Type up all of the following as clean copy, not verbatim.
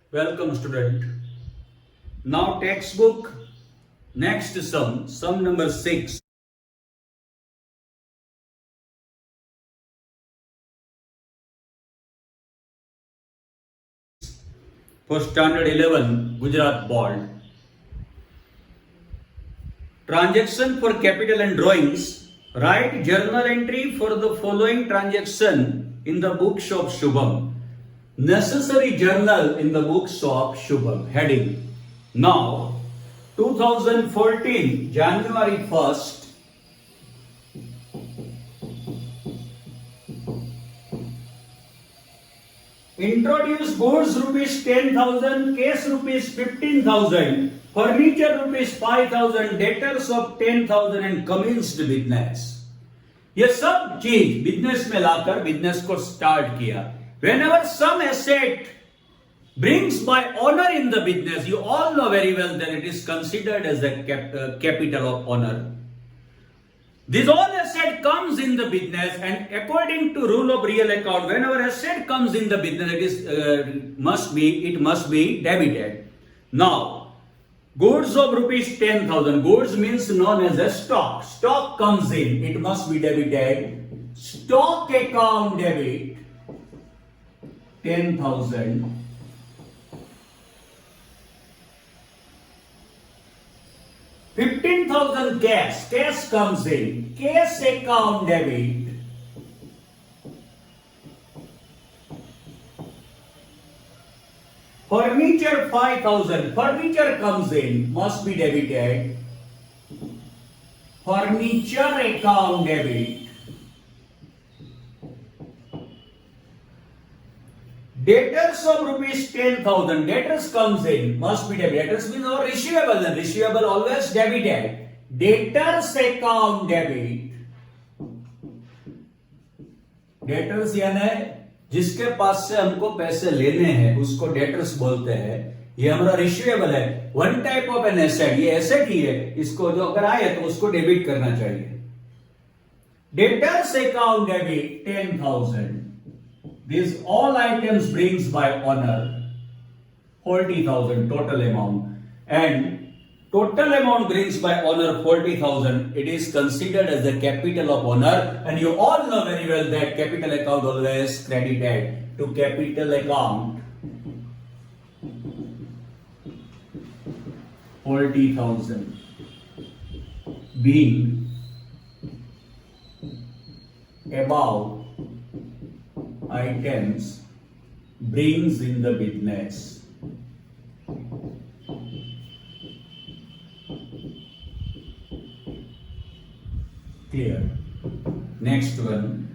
Welcome, student. Now, textbook. Next sum number 6. For standard 11, Gujarat board. Transaction for capital and drawings. Write journal entry for the following transaction in the books of Shubham. Necessary journal in the books of Shubham. Heading. Now, 2014, January 1st, introduce goods rupees 10,000, cash rupees 15,000, furniture rupees 5,000, debtors of 10,000 and commenced business. ये सब चीज business में लाकर business को start किया. Whenever some asset brings by honor in the business, you all know very well that it is considered as a capital of honor. This all asset comes in the business, and according to rule of real account, whenever asset comes in the business, it must be debited. Now, goods of rupees 10,000. Goods means known as a stock. Stock comes in, it must be debited. Stock account debit 10,000. $15,000 cash. Cash comes in. Cash account debit. Furniture 5,000. Furniture comes in. Must be debited. Furniture account debit. Debtors of rupees 10,000. Debtors comes in. Must be debited. Debtors means our receivable. And receivable always debited. Debtors account debit. Debtors यानी जिसके पास से हमको पैसे लेने हैं उसको debtors बोलते हैं. ये हमारा रिसीवेबल है. One type of an asset. ये एसेट ही है. इसको जो अगर आए तो उसको डेबिट करना चाहिए. Debtors account debit 10,000. These all items brings by honor 40,000 total amount, and total amount brings by honor 40,000. It is considered as the capital of honor, and you all know very well that capital account always credited to capital account 40,000 being above items brings in the business. Clear? Next one.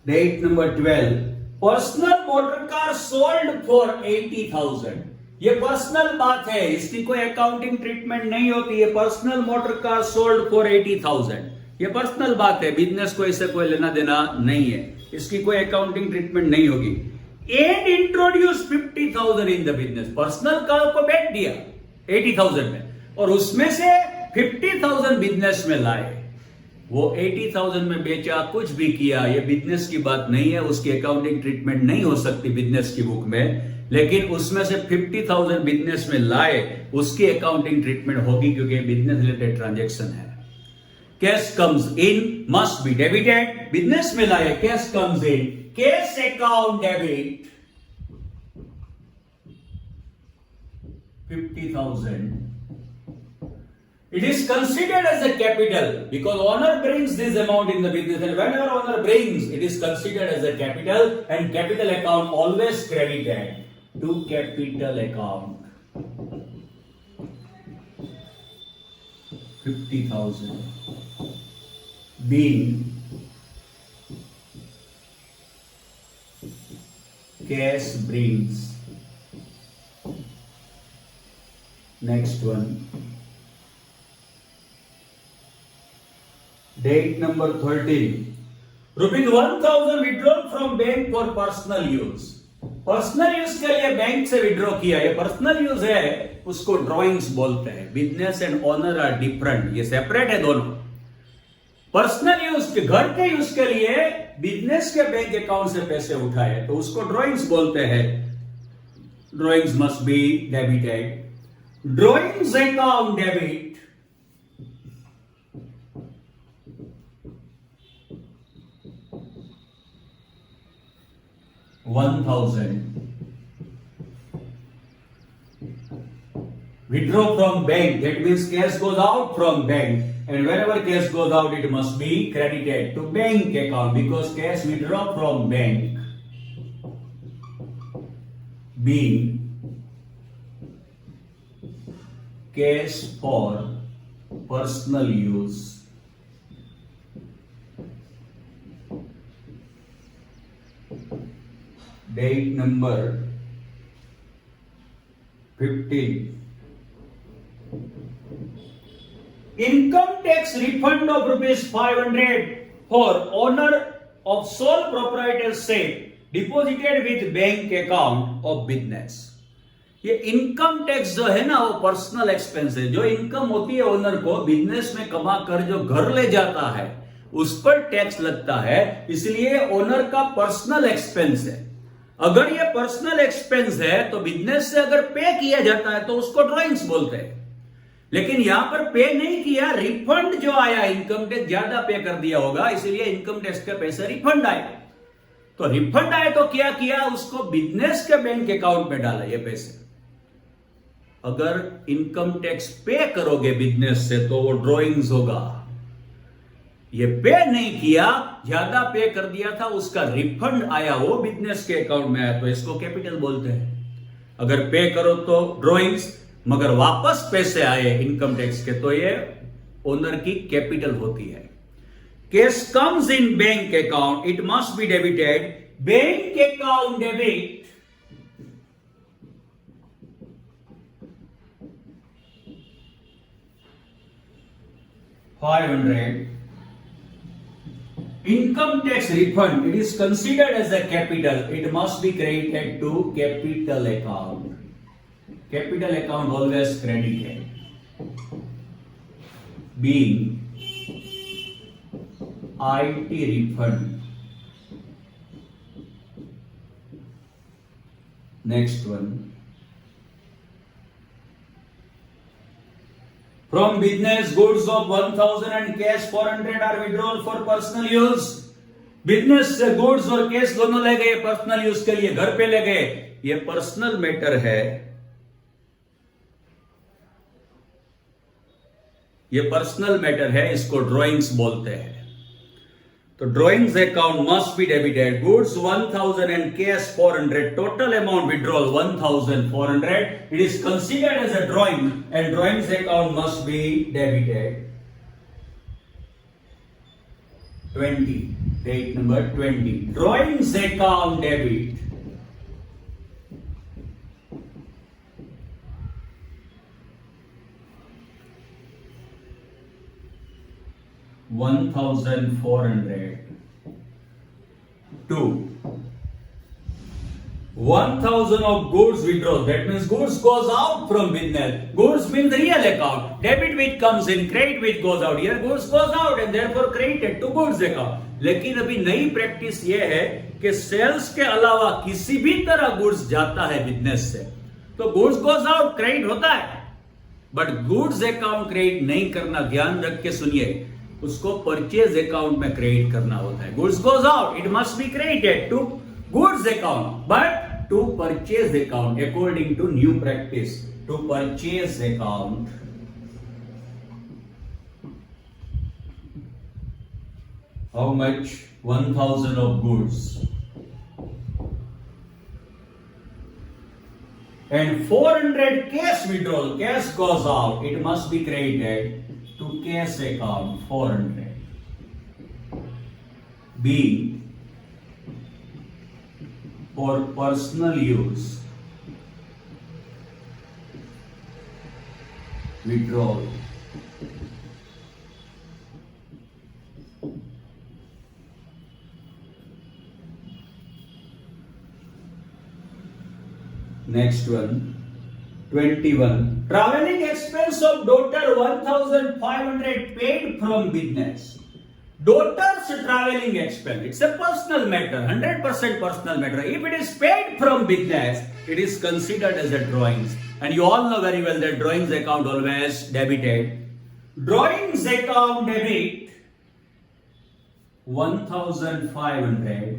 Date number 12. Personal motor car sold for 80,000. ये personal बात है, इसकी कोई accounting treatment नहीं होती. ये personal motor car sold for 80,000. ये personal बात है, बिजनेस को इससे कोई लेना देना नहीं है. इसकी कोई अकाउंटिंग ट्रीटमेंट नहीं होगी. And introduce 50,000 in the business. Personal car को बेच दिया 80,000 में और उसमें से 50,000 बिजनेस में लाए. वो 80,000 में बेचा, कुछ भी किया, ये बिजनेस की बात नहीं है. उसकी अकाउंटिंग ट्रीटमेंट नहीं हो सकती बिजनेस की बुक में. लेकिन उसमें से 50,000 बिजनेस में लाए, उसकी अकाउंटिंग ट्रीटमेंट होगी क्योंकि बिजनेस रिलेटेड ट्रांजैक्शन है. Cash comes in must be debited. Business में लाए, cash comes in, cash account debit 50,000. It is considered as a capital because honor brings this amount in the business, and whenever honor brings, it is considered as a capital, and capital account always credited to capital account 50,000 being cash brings. Next one. Date number 13. Rupees 1,000 withdrawn from bank for personal use. Personal use के लिए bank से withdraw किया. ये personal use है, उसको drawings बोलते हैं. Business and owner are different. ये सेपरेट है दोनों. पर्सनल यूज के, घर के यूज के लिए बिजनेस के बैंक अकाउंट से पैसे उठाए तो उसको ड्रॉइंग्स बोलते हैं. Drawings must be debited. Drawings account debit. $1,000. Withdraw from bank, that means cash goes out from bank, and whenever cash goes out it must be credited to bank account because cash withdraw from bank being cash for personal use. Date number 15. Income tax refund of ₹500 for owner of sole proprietorship deposited with bank account of business. ये income tax जो है ना वो personal expense है. जो income होती है owner को बिजनेस में कमा कर जो घर ले जाता है उस पर टैक्स लगता है, इसलिए ओनर का पर्सनल एक्सपेंस है. अगर ये पर्सनल एक्सपेंस है तो बिजनेस से अगर पे किया जाता है तो उसको ड्रॉइंग्स बोलते हैं. लेकिन यहां पर पे नहीं किया, रिफंड जो आया, इनकम टैक्स ज्यादा पे कर दिया होगा इसलिए इनकम टैक्स का पैसा रिफंड आया. तो रिफंड आए तो क्या किया, उसको बिजनेस के बैंक अकाउंट में डाला ये पैसे. अगर इनकम टैक्स पे करोगे बिजनेस से तो वो ड्रॉइंग्स होगा. ये पे नहीं किया, ज्यादा पे कर दिया था, उसका रिफंड आया, वो बिजनेस के अकाउंट में आया तो इसको कैपिटल बोलते हैं. अगर पे करो तो ड्रॉइंग्स, मगर वापस पैसे आए इनकम टैक्स के तो ये ओनर की कैपिटल होती है. Cash comes in bank account, it must be debited. Bank account debit. $500. Income tax refund, it is considered as a capital. It must be credited to capital account. Capital account always credited. Being IT refund. Next one. From business, goods of 1,000 and cash 400 are withdrawn for personal use. Business से goods और cash दोनों ले गए personal use के लिए, घर पे ले गए. ये पर्सनल मैटर है, ये पर्सनल मैटर है, इसको ड्रॉइंग्स बोलते हैं. तो drawings account must be debited. Goods 1,000 and cash 400. Total amount withdrawal 1,400. It is considered as a drawing and drawings account must be debited. 20. Date number 20. Drawings account debit. $1,400 to 1,000 of goods withdrawal. That means goods goes out from business. Goods means real account. Debit which comes in, credit which goes out. Here goods goes out and therefore credited to goods account. लेकिन अभी नई practice ये है कि sales के अलावा किसी भी तरह गुड्स जाता है बिजनेस से तो गुड्स गोज आउट, क्रेडिट होता है. बट गुड्स अकाउंट क्रेडिट नहीं करना, ध्यान रख के सुनिए, उसको परचेज अकाउंट में क्रेडिट करना होता है. Goods goes out, it must be credited to goods account but to purchase account according to new practice. To purchase account how much, 1,000 of goods and 400 cash withdrawal. Cash goes out, it must be credited to cash account 400 being for personal use withdrawal. Next one, 21. Traveling expense of daughter 1,500 paid from business. Daughter's traveling expense. It's a personal matter, 100% personal matter. If it is paid from business, it is considered as a drawings. And you all know very well that drawings account always debited. Drawings account debit 1,500.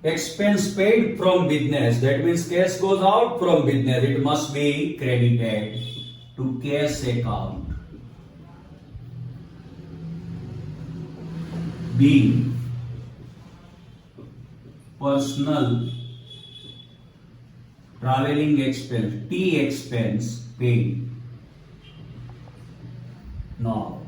Expense paid from business, that means cash goes out from business, it must be credited to cash account. B. Personal traveling expense, T expense paid. Now,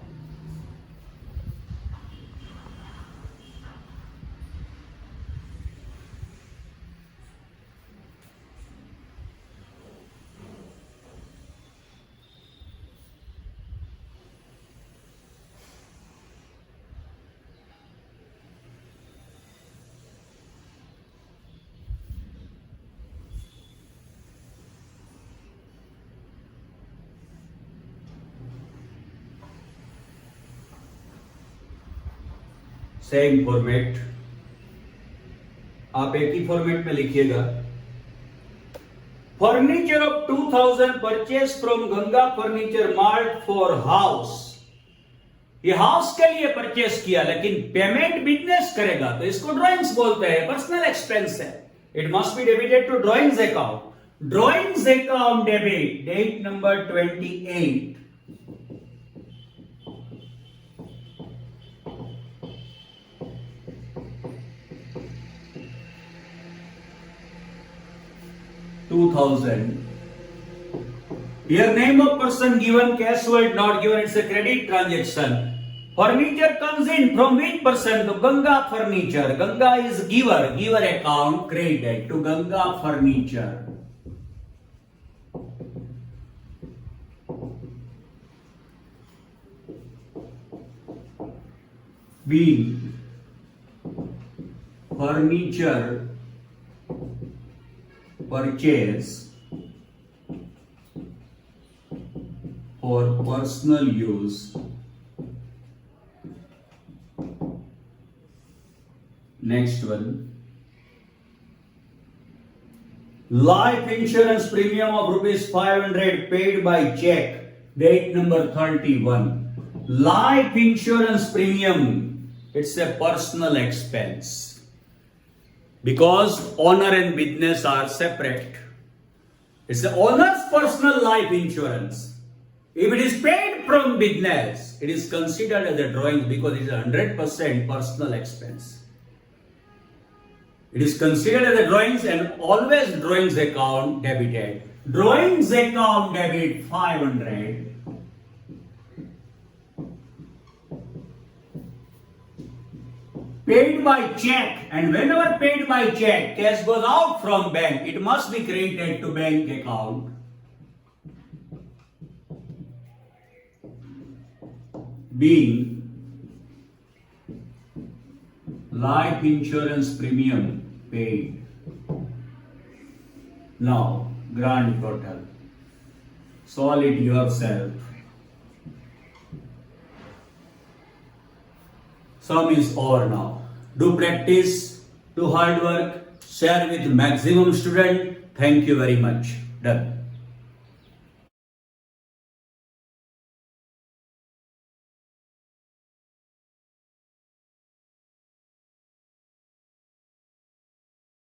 same format, आप एक ही format में लिखिएगा. Furniture of 2000 purchase from Ganga furniture mart for house. ये house के लिए purchase किया, लेकिन payment business करेगा तो इसको ड्राइंग्स बोलते हैं, पर्सनल एक्सपेंस है. It must be debited to drawings account. Drawings account debit, date number 28. Here name of person given, cash word not given, it's a credit transaction. Furniture comes in from which person? To Ganga Furniture. Ganga is giver, giver account credited to Ganga Furniture. B. Furniture purchase for personal use. Next one. Life insurance premium of rupees 500 paid by check. Date number 31. Life insurance premium. It's a personal expense. Because owner and business are separate. It's the owner's personal life insurance. If it is paid from business, it is considered as a drawing because it is 100% personal expense. It is considered as a drawings and always drawings account debited. Drawings account debit 500. Paid by check, and whenever paid by check, cash goes out from bank, it must be credited to bank account. Being life insurance premium paid. Now, grand total. Solve it yourself. Sum is over now. Do practice, do hard work, share with maximum student. Thank you very much. Done.